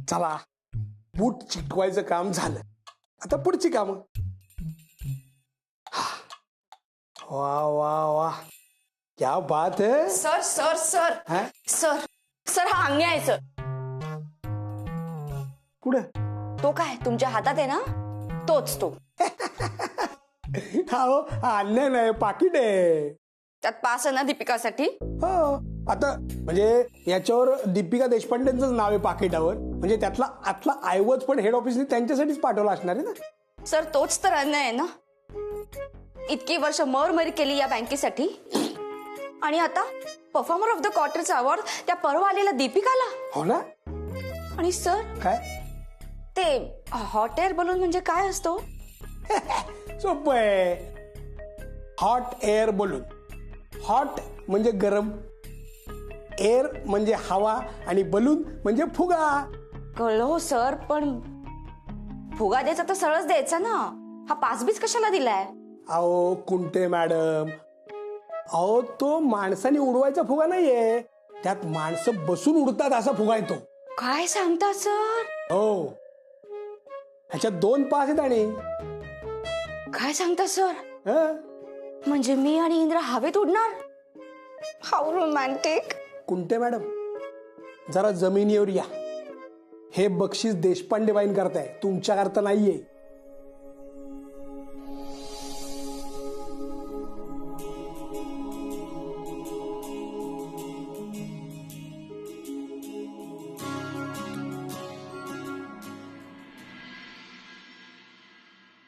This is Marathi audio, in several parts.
चला बूट चिकटवायचं काम झालं, आता पुढची काम. वा वा वा, क्या बात है. सर सर सर हा? सर सर हा अंग्या आहे सर. कुठे? तो काय तुमच्या हातात आहे ना, तोच तो. हो, अन्याय नाही, पाकिट आहे. त्यात पास आहे ना दीपिकासाठी. हो, आता म्हणजे याच्यावर दीपिका देशपांडेंचंच नाव आहे पाकिटावर, म्हणजे त्यातला आतला ऐवज पण हेड ऑफिसने त्यांच्यासाठीच पाठवला असणार आहे ना. सर तोच तर अन्याय आहे ना. इतकी वर्ष मरमरी केली या बँकेसाठी आणि आता परफॉर्मर ऑफ द क्वार्टरचा अवॉर्ड त्या परवा आलेला दीपिकाला. हो ना. आणि सर काय ते हॉट एअर बलून म्हणजे काय असतो? सोपं आहे. Hot air balloon. हॉट म्हणजे गरम, एअर म्हणजे हवा आणि बलून म्हणजे फुगा. कळलं हो सर, पण फुगा द्यायचा तर सरळच द्यायचा ना. हा पासबीज कशाला दिलाय? अहो कुंटे मॅडम, अहो तो माणसाने उडवायचा फुगा नाहीये, त्यात माणसं बसून उडतात असा फुगा आहे तो. काय सांगता सर? हो, ह्याच्यात 2 पास आहेत. आणि काय सांगता सर? हं? म्हणजे मी आणि इंद्र हवेत उडणार? How romantic. कुंटे मॅडम, जरा जमिनीवर या. हे बक्षीस देशपांडे बाईन करताय, तुमच्याकरता नाहीये.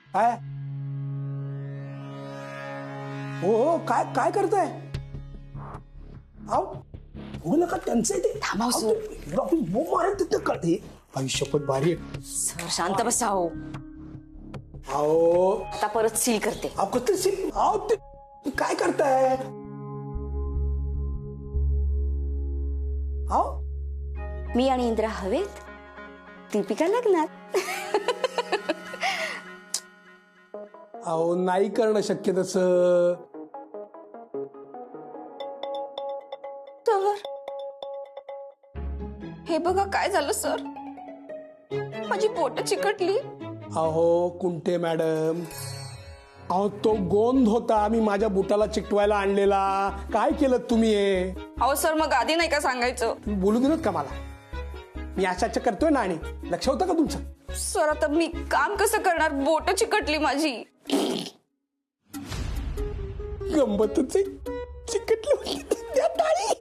काय? हो हो, काय काय करताय? आओ बोल नका, त्यांचं आहे ते. थांबा सर. आयुष्यपत भारी. सर शांत बसा हो. आओ आता परत सील करते. अहो कसं सील? अहो ते काय करताय? अहो मी आणि इंद्रा हवेत, दीपिका लग्नात. अहो नाही करणं शक्य तसं. तर हे बघा काय झालं सर, माझी बोट चिकटली. अहो कुंटे मॅडम, अहो तो गोंद होता, आम्ही माझ्या बुटाला चिकटवायला आणलेला. काय केलं तुम्ही हे? अहो सर मग आधी नाही का सांगायचं? तुम्ही बोलू दिलं का मला? मी अशा करतोय ना. आणि लक्ष होतं का तुमचं? सर आता मी काम कसं करणार, बोट चिकटली माझी. गंमतच आहे, चिकटली होती. द्या टाळी.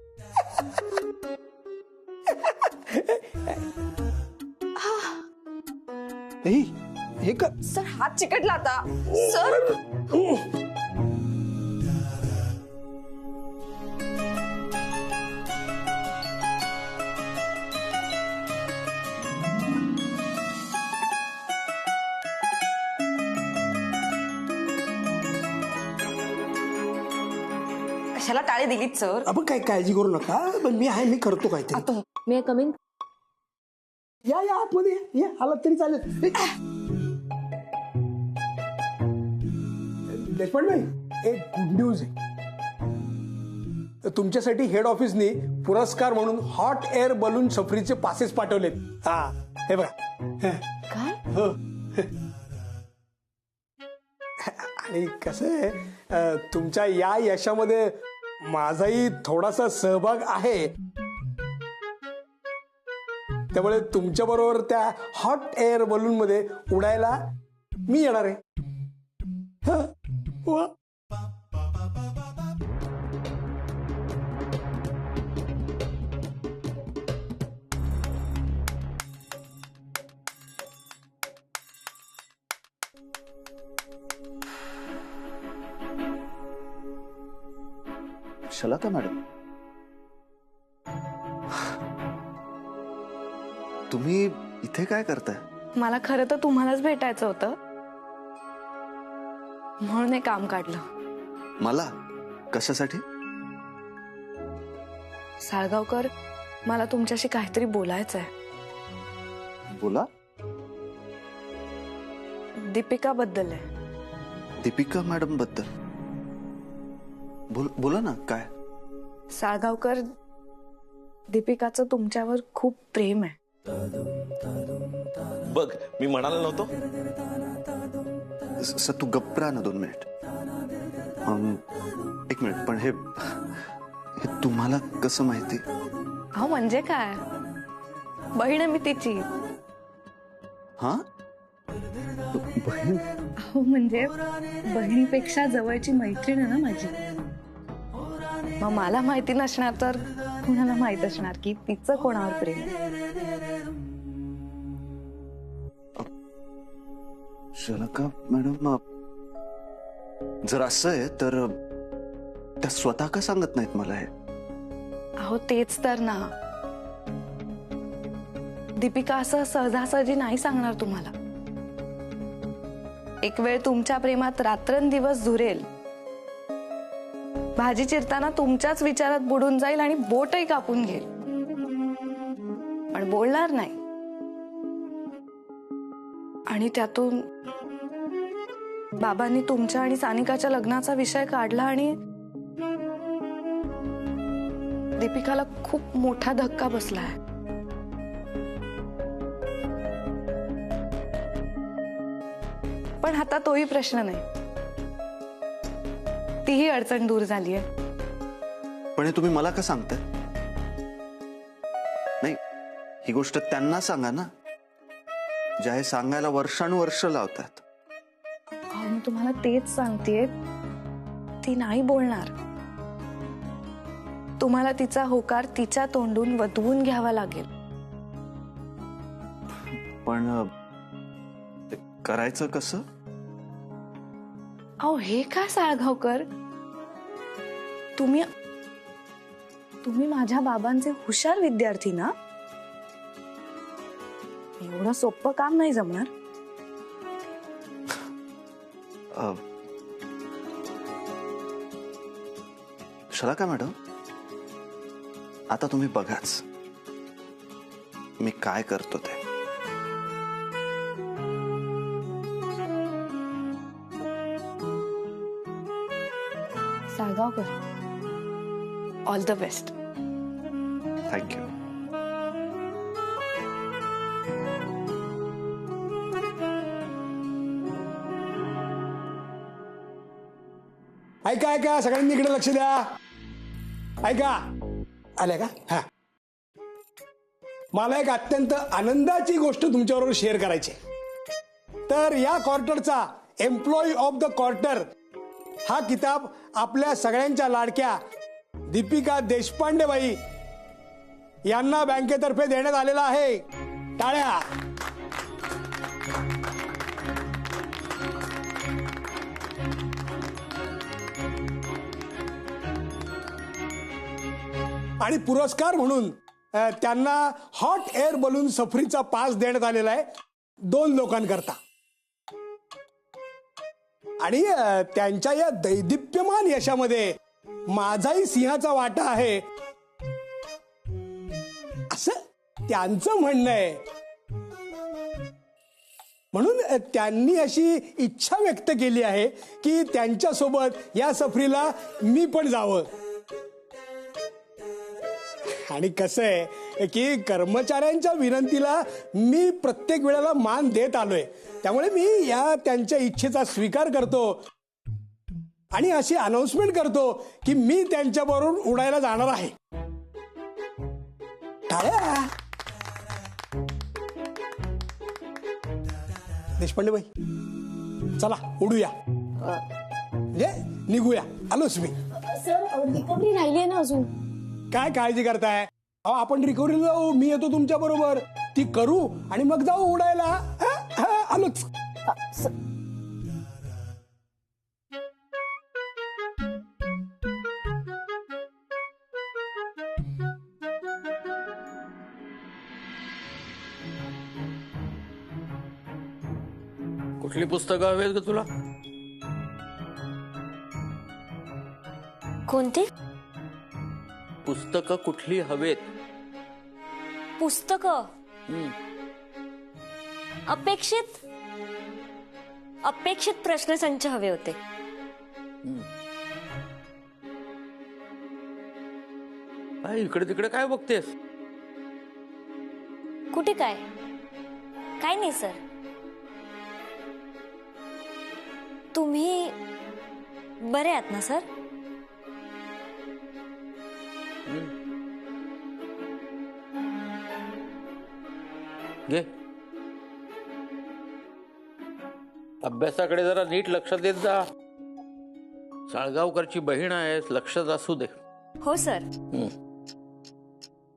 हे का सर हात चिकटला आता. सर कशाला टाळी दिलीत सर? आपण काय काळजी करू नका, पण मी आहे, मी करतो काहीतरी. Me coming. या या आतमध्ये या, आलात तरी चालेल. देशपांडे भाई, एक गुड न्यूज आहे. तुमच्यासाठी हेड ऑफिसने पुरस्कार म्हणून हॉट एअर बलून सफरीचे पासेस पाठवलेत. हा हे बघा. काय? हो. आणि कसं आहे, तुमच्या या यशामध्ये माझाही थोडासा सहभाग आहे. त्यामुळे तुमच्या बरोबर त्या हॉट एअर बलून मध्ये उडायला मी येणार आहे. हं? वा. शलाका मॅडम, तुम्ही इथे काय करताय? मला खरं तर तुम्हालाच भेटायचं होतं, म्हणून हे काम काढलं. मला? कशासाठी? साळगावकर, मला तुमच्याशी काहीतरी बोलायचं आहे. बोला. दीपिका बद्दल आहे. दीपिका मॅडम बद्दल? बोला ना, काय? साळगावकर, दीपिकाचं तुमच्यावर खूप प्रेम आहे. बघ मी म्हणालो नव्हतो. तू गप्प राहा ना 2 मिनिट. 1 मिनिट, पण हे तुम्हाला कसं माहिती? अहो म्हणजे काय, बहीण आहे मी तिची. हा, बहीण? अहो म्हणजे बहिणीपेक्षा जवळची मैत्रीण आहे ना माझी. मग मला माहिती नसणार तर कुणाला माहित असणार की तिचं कोणावर प्रेम आहे. शलाका मॅडम, जर असं आहे तर त्या स्वतः का सांगत नाहीत मला हे? अहो तेच तर ना, दीपिका असं सहजासहजी नाही सांगणार तुम्हाला. एक वेळ तुमच्या प्रेमात रात्रंदिवस झुरेल, भाजी चिरताना तुमच्याच विचारात बुडून जाईल आणि बोटही कापून घेईल, पण बोलणार नाही. आणि त्यातून बाबांनी तुमच्या आणि सानिकाच्या लग्नाचा विषय काढला आणि दीपिकाला खूप मोठा धक्का बसलाय. पण आता तोही प्रश्न नाही, तीही अडचण दूर झालीये. पण हे तुम्ही मला का सांगताय? नाही, ही गोष्ट त्यांना सांगा ना, ज्या हे सांगायला वर्षानुवर्ष लावतात. अहो मी तुम्हाला तेच सांगतेय, ती नाही बोलणार. तुम्हाला तिचा होकार तिच्या तोंडून वतवून घ्यावा लागेल. पण ते करायचं कसं? अहो हे काय साळगावकर, तुम्ही माझ्या बाबांचे हुशार विद्यार्थी ना, एवढं सोपं काम नाही जमणार. शलाका मॅडम, आता तुम्ही बघाच मी काय करतो ते. Salgaonkar, all the best. Thank you. ऐका ऐका, सगळ्यांनी इकडे लक्ष द्या. ऐका, आल्या का? हा, मला एक अत्यंत आनंदाची गोष्ट तुमच्याबरोबर शेअर करायची. तर या क्वार्टरचा एम्प्लॉई ऑफ द क्वार्टर हा किताब आपल्या सगळ्यांच्या लाडक्या दीपिका देशपांडे बाई यांना बँकेतर्फे देण्यात आलेला आहे. टाळ्या. आणि पुरस्कार म्हणून त्यांना हॉट एअर बलून सफरीचा पास देण्यात आलेला आहे 2 लोकांकरता. आणि त्यांच्या या दैदिप्यमान यशामध्ये माझाही सिंहाचा वाटा आहे असं त्यांचं म्हणणं आहे. म्हणून त्यांनी अशी इच्छा व्यक्त केली आहे की त्यांच्यासोबत या सफरीला मी पण जावं. आणि कसं आहे की कर्मचाऱ्यांच्या विनंतीला मी प्रत्येक वेळेला मान देत आलोय, त्यामुळे मी या त्यांच्या इच्छेचा स्वीकार करतो आणि अशी अनाउन्समेंट करतो की मी त्यांच्याबरोबर उडायला जाणार आहे. टाळ्या. देशपांडे बाई, चला उडूया, म्हणजे निघूया. आलोच मी. सर रिकव्हरी राहिली आहे ना अजून. काय काळजी करताय? अहो आपण रिकव्हरीला जाऊ, मी येतो तुमच्या बरोबर, ती करू आणि मग जाऊ उडायला. आलोच. कुठली पुस्तकं हवीत ग तुला? कोणती पुस्तकं कुठली हवेत? पुस्तकं? अपेक्षित प्रश्नसंच हवे होते. काय इकडे तिकडे काय बघतेस? कुठे काय काय नाही सर. तुम्ही बरे आहात ना सर? घे अभ्यासाकडे जरा नीट लक्ष देत जा. साळगावकरची बहीण आहेस, लक्षात असू दे. हो सर.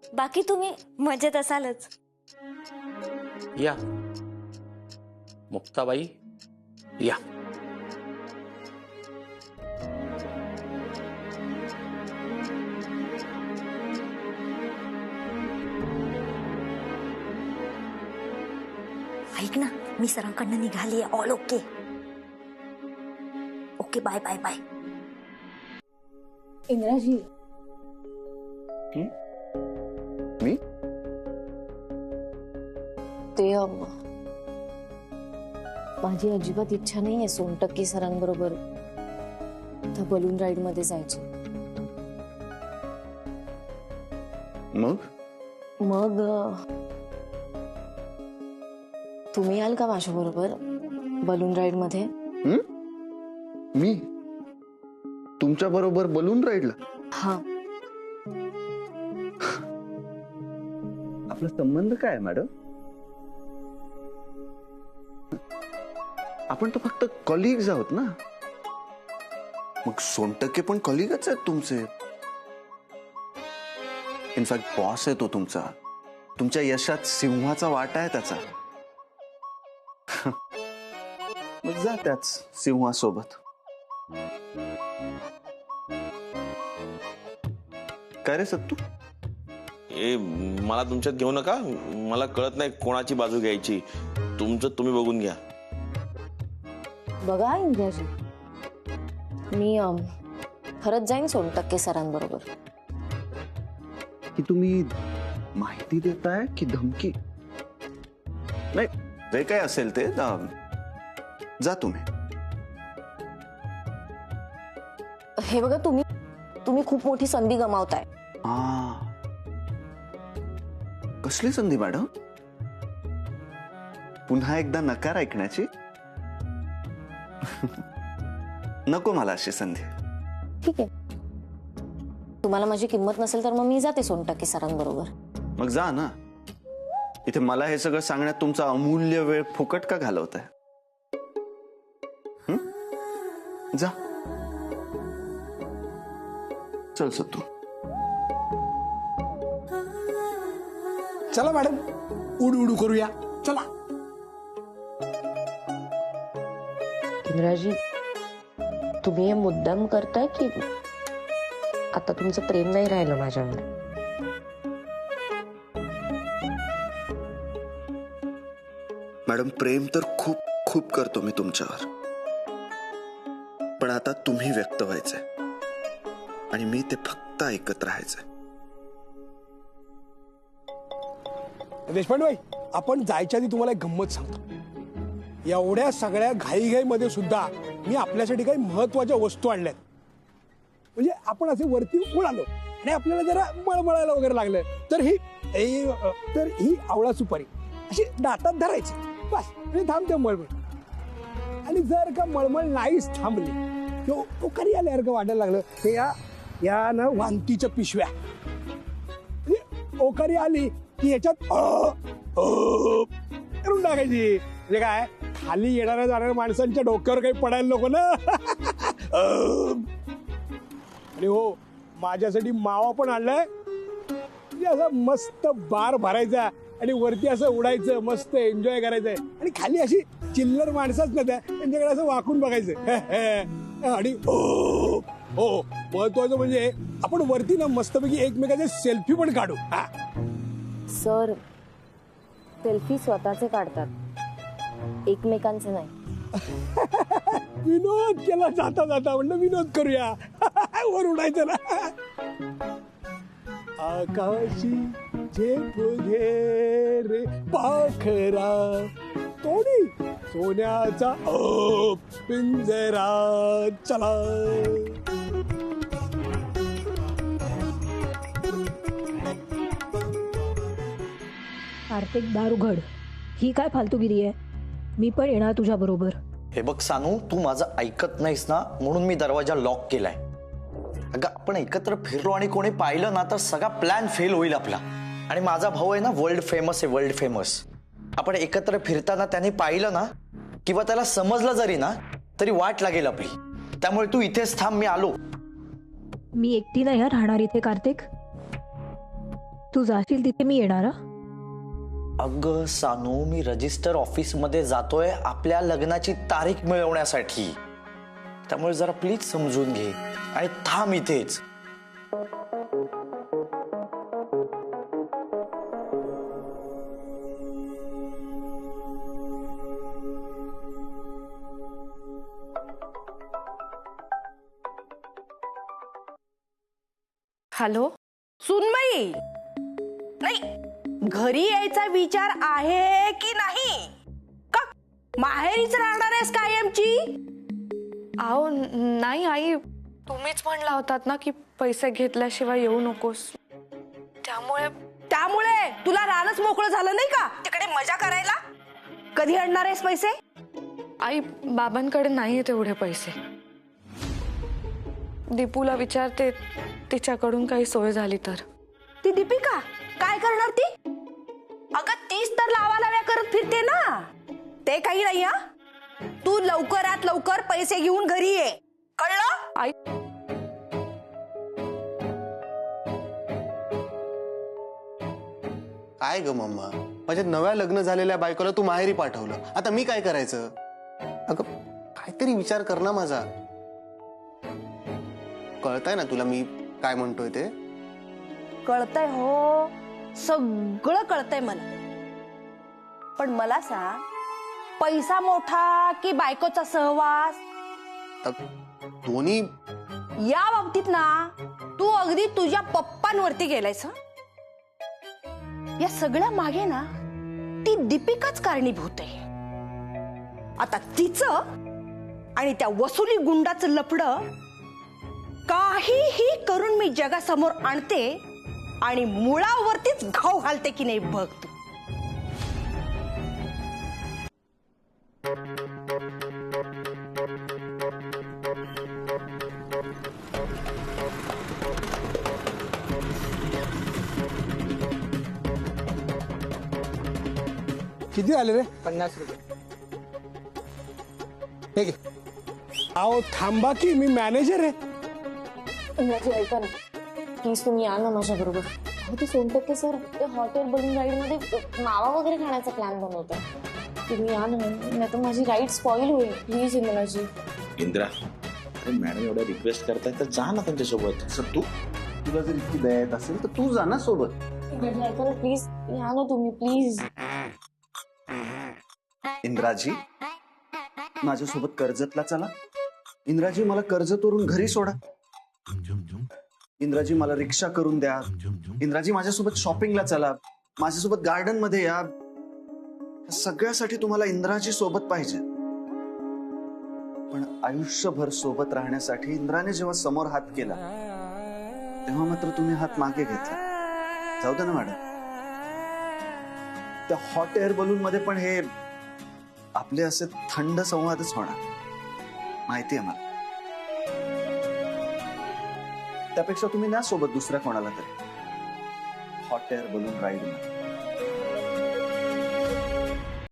बाकी तुम्ही मजेत असालच. या मुक्ताबाई या. ऐक ना, मी सरांकडनं निघाली. All okay. Okay bye bye bye. इंद्राजी, मी ते माझी अजिबात इच्छा नाहीये सोनटक्के सरांबरोबर त्या बलून राईड मध्ये जायची. मग तुम्ही याल का माझ्या बरोबर बलून राईड मध्ये? मी तुमच्या बरोबर बलून राईडला? हा. आपला संबंध काय मॅडम? आपण तर फक्त कॉलिग्स आहोत ना. मग सोनटक्के पण कॉलिगच आहेत तुमचे. इनफॅक्ट बॉस आहे तो तुमचा. तुमच्या यशात सिंहाचा वाटा आहे त्याचा. मग जा त्याच सिंहासोबत. काय रे सत्तू? मला तुमच्यात घेऊ नका. मला कळत नाही कोणाची बाजू घ्यायची. तुमचं तुम्ही बघून घ्या. बघा इंद्राजी, मी खरंच जाईन सोनटक्के सरांबरोबर. की तुम्ही माहिती देताय की धमकी? नाही, जे काय असेल ते जा तुम्ही. हे बघा, तुम्ही खूप मोठी संधी गमावताय. कसली संधी मॅडम? पुन्हा एकदा नकार ऐकण्याची? नको मला अशी संधी. ठीक आहे, तुम्हाला माझी किंमत नसेल तर मग मी जाते सोनटक्के सरांबरोबर. मग जा ना. इथे मला हे सगळं सांगण्यात तुमचा अमूल्य वेळ फुकट का घालवताय? जा. चल सत्तू. चला मॅडम, उडू उडू करूया. चला. इंद्राजी, तुम्ही हे मुद्दाम करताय की आता तुमचं प्रेम नाही राहिलं माझ्यावर? मॅडम, प्रेम तर खूप खूप करतो मी तुमच्यावर. पण आता तुम्ही व्यक्त व्हायचंय आणि मी ते फक्त ऐकत राहायचंय. देशपांडे भाई, आपण जायच्या आधी तुम्हाला एक गंमत सांगतो. एवढ्या सगळ्या घाईघाईमध्ये सुद्धा मी आपल्यासाठी काही महत्वाच्या वस्तू आणल्यात. म्हणजे आपण असे वरती उडालो आणि आपल्याला जरा मळमळायला वगैरे लागलं तर ही आवळा सुपारी अशी दातात धरायची. बस, म्हणजे थांबते मळमळ. आणि जर का मळमळ नाहीच थांबली किंवा ओकारी आल्यासारखं वाटायला लागलं ते या ना वांतीच्या पिशव्या. म्हणजे ओकारी आली की याच्यात करून टाकायची. म्हणजे काय, खाली येणाऱ्या जाणाऱ्या माणसांच्या डोक्यावर काही पडायला नको ना. आणि हो, माझ्यासाठी मावा पण आणलाय. असा मस्त बार भरायचा आणि वरती असं उडायचं, मस्त एन्जॉय करायचंय. आणि खाली अशी चिल्लर माणसंच ना त्यांच्याकडे असं वाकून बघायचं. आणि हो, महत्वाचं म्हणजे आपण वरती ना मस्तपैकी एकमेकाचे सेल्फी पण काढू. सर, सेल्फी स्वतःचे काढतात, एकमेकांचे नाही. विनोद केला जाता जाता, म्हणलं विनोद करूया. वर उडायचं ना. आकाशी झेप घे रे पाखरा, तोडी सोन्याचा पिंजरा. चला. कार्तिक दार उघड. ही काय फालतूगिरी आहे? मी पण येणार तुझ्या बरोबर. हे बघ सानू, तू माझं ऐकत नाहीस ना, म्हणून मी दरवाजा लॉक केलाय. अगं आपण एकत्र फिरलो आणि कोणी पाहिलं ना तर सगळा प्लॅन फेल होईल आपला. आणि माझा भाऊ आहे ना वर्ल्ड फेमस आहे, वर्ल्ड फेमस. आपण एकत्र फिरताना त्याने पाहिलं ना किंवा त्याला समजलं जरी ना तरी वाट लागेल आपली. त्यामुळे तू इथेच थांब, मी आलो. मी एकटी नाही राहणार इथे कार्तिक. तू जाशील तिथे मी येणार. अगं सानू, मी रजिस्टर ऑफिस मध्ये जातोय आपल्या लग्नाची तारीख मिळवण्यासाठी. त्यामुळे जरा प्लीज समजून घे आणि थांब इथेच. हॅलो सुनबाई, नाही घरी यायचा विचार आहे की नाही? का माहेरीच राहणार आहेस कायमची? अहो नाही आई, तुम्हीच म्हणला होतात ना की पैसे घेतल्याशिवाय येऊ नकोस. त्यामुळे तुला रानच मोकळं झालं नाही का तिकडे मजा करायला? कधी आणणार आहेस पैसे? आई बाबांकडे नाहीये तेवढे पैसे. दीपूला विचारते, तिच्याकडून काही सोय झाली तर. ती दीपिका काय करणार ती? अगं तीच तर लावालाव्या करत फिरते ना. ते काही नाही. हा तू लवकरात लवकर पैसे घेऊन घरी ये, कळलं? आई काय ग मम्मा, माझ्या नव्या लग्न झालेल्या बायकोला तू माहेरी पाठवलं, आता मी काय करायचं? अगं काहीतरी विचार कर ना माझा. कळतंय ना तुला मी काय म्हणतोय ते? कळतंय हो, सगळं कळतंय मला. पण मला सांग, पैसा मोठा की बायकोचा सहवास? दोन्ही. या बाबतीत ना तू अगदी तुझ्या पप्पांवरती गेलायस. या सगळ्या मागे ना ती दीपिकाच कारणीभूत आहे. आता तिचं आणि त्या वसुली गुंडाचं लफडं काहीही करून मी जगासमोर आणते आणि मुळावरतीच घाव घालते की नाही बघ तू. किती आले रे? 50 रुपये. हे घे. अहो थांबा की, मी मॅनेजर आहे. माझी ऐका ना प्लीज, तुम्ही या ना माझ्या बरोबर. अहो ते सोनटक्के सर ते हॉटेल बलून राईड मध्ये मावा वगैरे खाण्याचा प्लॅन बनवतात. तुम्ही या ना, नाही तर माझी राईड स्पॉइल होईल. प्लीज इंद्राजी. इंद्रा, अरे मॅडम एवढं रिक्वेस्ट करताय तर जा ना त्यांच्यासोबत. तू तुला जर इतकी दया येत असेल तर तू जा ना सोबत. माझी ऐका ना प्लीज, या ना तुम्ही प्लीज. इंद्राजी, माझ्यासोबत कर्जतला चला. इंद्राजी, मला कर्जतवरून घरी सोडा. इंद्राजी, मला रिक्षा करून द्या. इंद्राजी, माझ्यासोबत शॉपिंगला चला. माझ्यासोबत गार्डन मध्ये या. सगळ्यासाठी तुम्हाला इंद्राजी सोबत पाहिजे. पण आयुष्यभर सोबत राहण्यासाठी इंद्राने जेव्हा समोर हात केला तेव्हा मात्र तुम्ही हात मागे घेतला. जाऊ दे ना मॅडम, त्या हॉट एअर बलून मध्ये पण हे आपले असे थंड संवादच होणार, माहिती आहे मला. त्यापेक्षा तुम्ही ना सोबत दुसऱ्या कोणाला तरी हॉट एअर बलून राईड मध्ये.